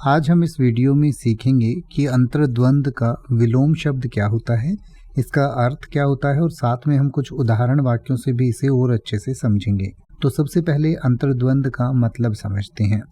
आज हम इस वीडियो में सीखेंगे कि अंतर्द्वंद का विलोम शब्द क्या होता है, इसका अर्थ क्या होता है और साथ में हम कुछ उदाहरण वाक्यों से भी इसे और अच्छे से समझेंगे। तो सबसे पहले अंतर्द्वंद का मतलब समझते हैं।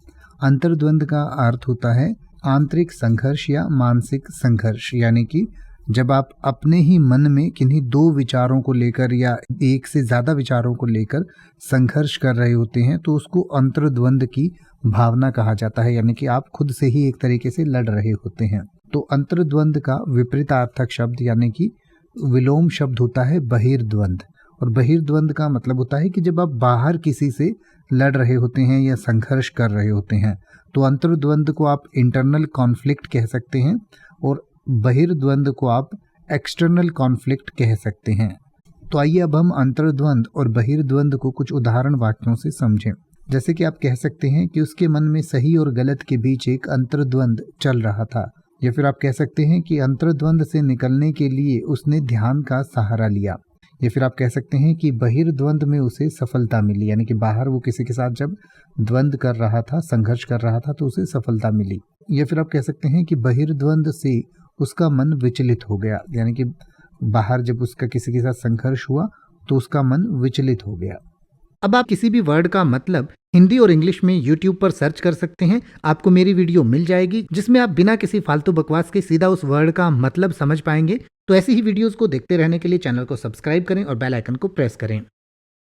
अंतर्द्वंद का अर्थ होता है आंतरिक संघर्ष या मानसिक संघर्ष, यानी कि जब आप अपने ही मन में किन्हीं दो विचारों को लेकर या एक से ज़्यादा विचारों को लेकर संघर्ष कर रहे होते हैं तो उसको अंतर्द्वंद की भावना कहा जाता है, यानी कि आप खुद से ही एक तरीके से लड़ रहे होते हैं। तो अंतर्द्वंद का विपरीतार्थक शब्द यानी कि विलोम शब्द होता है बहिर्द्वंद। और बहिर्द्वंद का मतलब होता है कि जब आप बाहर किसी से लड़ रहे होते हैं या संघर्ष कर रहे होते हैं, तो अंतर्द्वंद को आप इंटरनल कॉन्फ्लिक्ट कह सकते हैं और बहिर्द्वंद को आप एक्सटर्नल कॉन्फ्लिक्ट कह सकते हैं। तो आइए अब हम अंतर्द्वंद और बहिर्द्वंद को कुछ उदाहरण वाक्यों से समझें। जैसे कि आप कह सकते हैं कि उसके मन में सही और गलत के बीच एक अंतर्द्वंद चल रहा था, या फिर आप कह सकते हैं कि अंतर्द्वंद से निकलने के लिए उसने ध्यान का सहारा लिया, या फिर आप कह सकते हैं कि बहिर्द्वंद में उसे सफलता मिली, यानी कि बाहर वो किसी के साथ जब द्वंद कर रहा था, संघर्ष कर रहा था तो उसे सफलता मिली। या फिर आप कह सकते हैं कि बहिर्द्वंद से उसका मन विचलित हो गया, यानी कि बाहर जब उसका किसी के साथ संघर्ष हुआ तो उसका मन विचलित हो गया। अब आप किसी भी वर्ड का मतलब हिंदी और इंग्लिश में YouTube पर सर्च कर सकते हैं, आपको मेरी वीडियो मिल जाएगी जिसमें आप बिना किसी फालतू बकवास के सीधा उस वर्ड का मतलब समझ पाएंगे। तो ऐसी ही वीडियोस को देखते रहने के लिए चैनल को सब्सक्राइब करें और बेल आइकन को प्रेस करें।